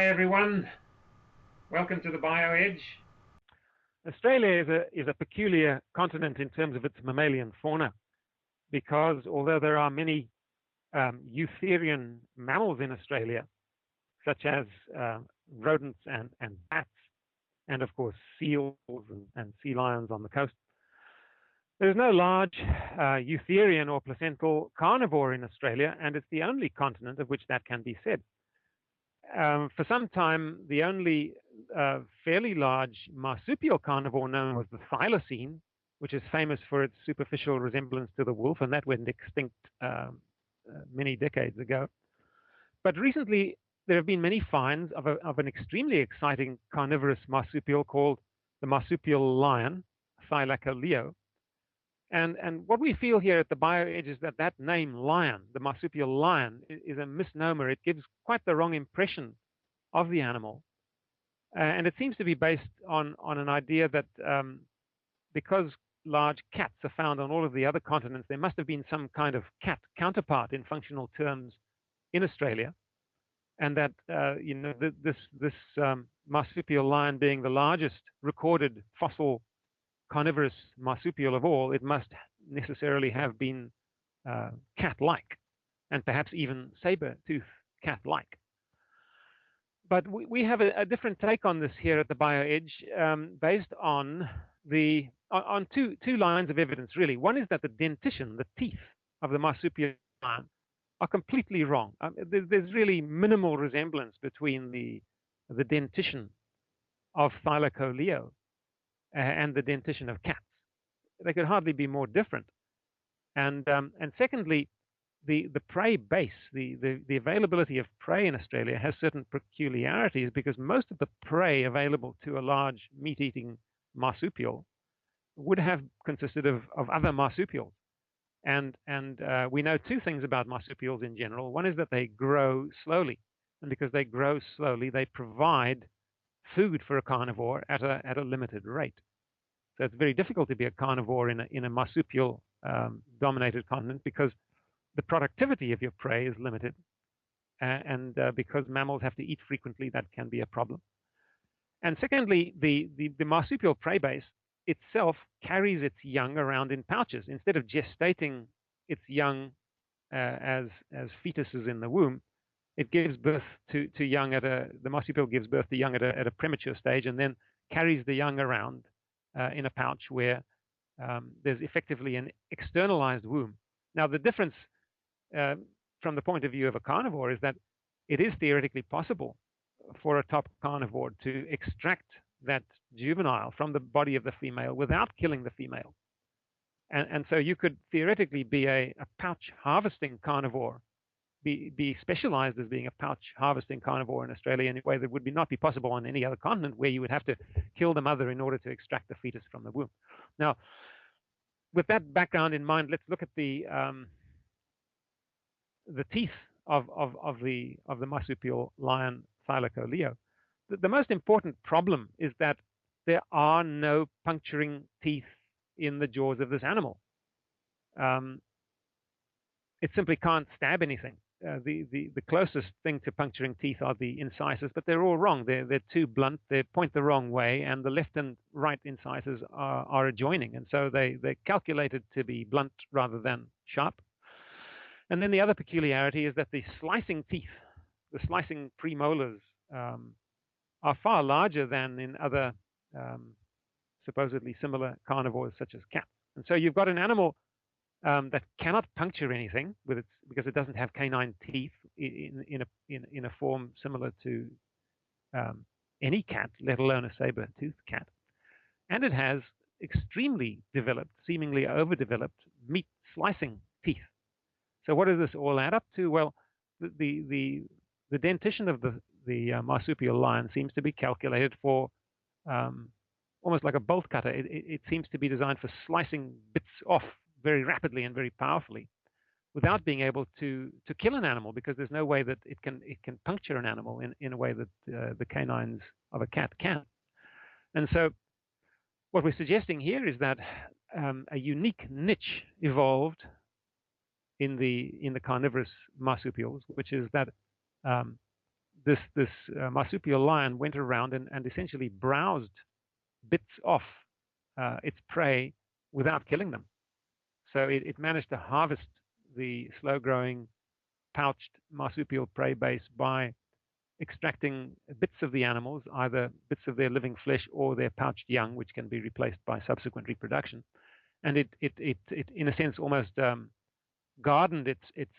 Hi everyone, welcome to the Bio Edge. Australia is a peculiar continent in terms of its mammalian fauna, because although there are many eutherian mammals in Australia, such as rodents and bats, and of course seals and sea lions on the coast, there's no large eutherian or placental carnivore in Australia, and it's the only continent of which that can be said. For some time, the only fairly large marsupial carnivore known was the thylacine, which is famous for its superficial resemblance to the wolf, and that went extinct many decades ago. But recently, there have been many finds of an extremely exciting carnivorous marsupial called the marsupial lion, Thylacoleo. And what we feel here at the Bio Edge is that name lion, the marsupial lion, is a misnomer. It gives quite the wrong impression of the animal. And it seems to be based on an idea that because large cats are found on all of the other continents, there must have been some kind of cat counterpart in functional terms in Australia. And that, this marsupial lion being the largest recorded fossil carnivorous marsupial of all, it must necessarily have been cat-like, and perhaps even saber-tooth cat-like. But we have a different take on this here at the Bio Edge, based on two lines of evidence, really. One is that the dentition, the teeth of the marsupial lion, are completely wrong. There's really minimal resemblance between the dentition of Thylacoleo and the dentition of cats. They could hardly be more different. And secondly, the prey base, the availability of prey in Australia has certain peculiarities, because most of the prey available to a large meat-eating marsupial would have consisted of other marsupials. And we know two things about marsupials in general. One is that they grow slowly, and because they grow slowly, they provide food for a carnivore at a limited rate. So it's very difficult to be a carnivore in a marsupial dominated continent, because the productivity of your prey is limited, and because mammals have to eat frequently, that can be a problem. And secondly, the marsupial prey base itself carries its young around in pouches. Instead of gestating its young as fetuses in the womb, it gives birth to young the marsupial gives birth to young at a premature stage, and then carries the young around in a pouch where there's effectively an externalized womb. Now, the difference from the point of view of a carnivore is that it is theoretically possible for a top carnivore to extract that juvenile from the body of the female without killing the female. And so you could theoretically be a pouch harvesting carnivore, be specialized as being a pouch harvesting carnivore in Australia in a way that would not be possible on any other continent, where you would have to kill the mother in order to extract the fetus from the womb. Now, with that background in mind, let's look at the teeth of the marsupial lion Thylacoleo. The most important problem is that there are no puncturing teeth in the jaws of this animal. It simply can't stab anything. The closest thing to puncturing teeth are the incisors, but they're all wrong. They're too blunt. They point the wrong way, and the left and right incisors are adjoining, and so they're calculated to be blunt rather than sharp. And then the other peculiarity is that the slicing teeth, the slicing premolars, are far larger than in other supposedly similar carnivores such as cats. And so you've got an animal that cannot puncture anything because it doesn't have canine teeth in a form similar to any cat, let alone a saber-toothed cat. And it has extremely developed, seemingly overdeveloped meat slicing teeth. So what does this all add up to? Well, the dentition of the marsupial lion seems to be calculated for almost like a bolt cutter. It seems to be designed for slicing bits off very rapidly and very powerfully, without being able to kill an animal, because there's no way that it can puncture an animal in a way that the canines of a cat can. And so what we're suggesting here is that a unique niche evolved in the carnivorous marsupials, which is that this marsupial lion went around and essentially browsed bits off its prey without killing them. So it managed to harvest the slow-growing pouched marsupial prey base by extracting bits of the animals, either bits of their living flesh or their pouched young, which can be replaced by subsequent reproduction. And it in a sense, almost gardened its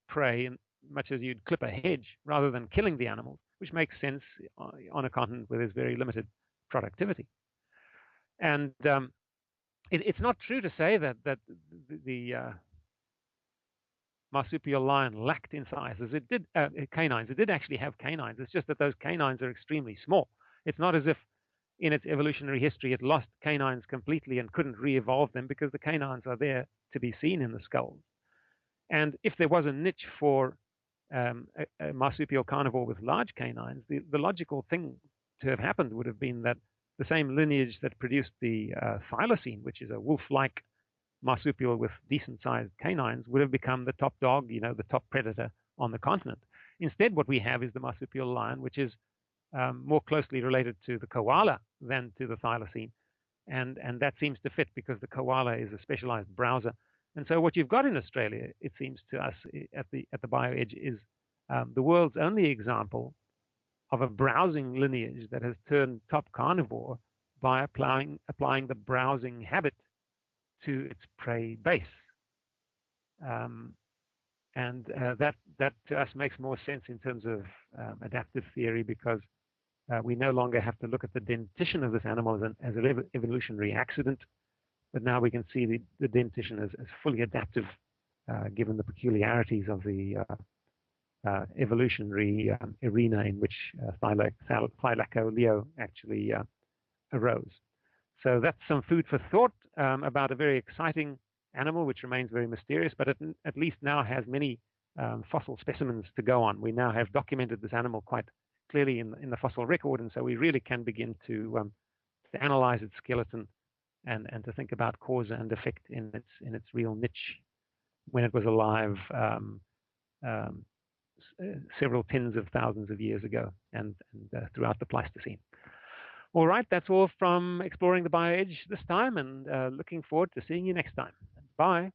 prey, in much as you'd clip a hedge, rather than killing the animals, which makes sense on a continent where there's very limited productivity. And it's not true to say that the marsupial lion lacked in size, as it did canines. It did actually have canines. It's just that those canines are extremely small. It's not as if in its evolutionary history it lost canines completely and couldn't re-evolve them, because the canines are there to be seen in the skulls. And if there was a niche for a marsupial carnivore with large canines, the logical thing to have happened would have been that the same lineage that produced the thylacine, which is a wolf-like marsupial with decent-sized canines, would have become the top dog, the top predator on the continent. Instead, what we have is the marsupial lion, which is more closely related to the koala than to the thylacine. And that seems to fit, because the koala is a specialized browser. And so what you've got in Australia, it seems to us at the BioEdge, is the world's only example of a browsing lineage that has turned top carnivore by applying the browsing habit to its prey base. And that to us makes more sense in terms of adaptive theory, because we no longer have to look at the dentition of this animal as an evolutionary accident, but now we can see the dentition as fully adaptive, given the peculiarities of the evolutionary arena in which Thylacoleo actually arose. So that's some food for thought about a very exciting animal, which remains very mysterious, but at least now has many fossil specimens to go on. We now have documented this animal quite clearly in the fossil record, and so we really can begin to analyze its skeleton and to think about cause and effect in its real niche when it was alive several tens of thousands of years ago and throughout the Pleistocene. All right, that's all from Exploring the BioEdge this time, and looking forward to seeing you next time. Bye.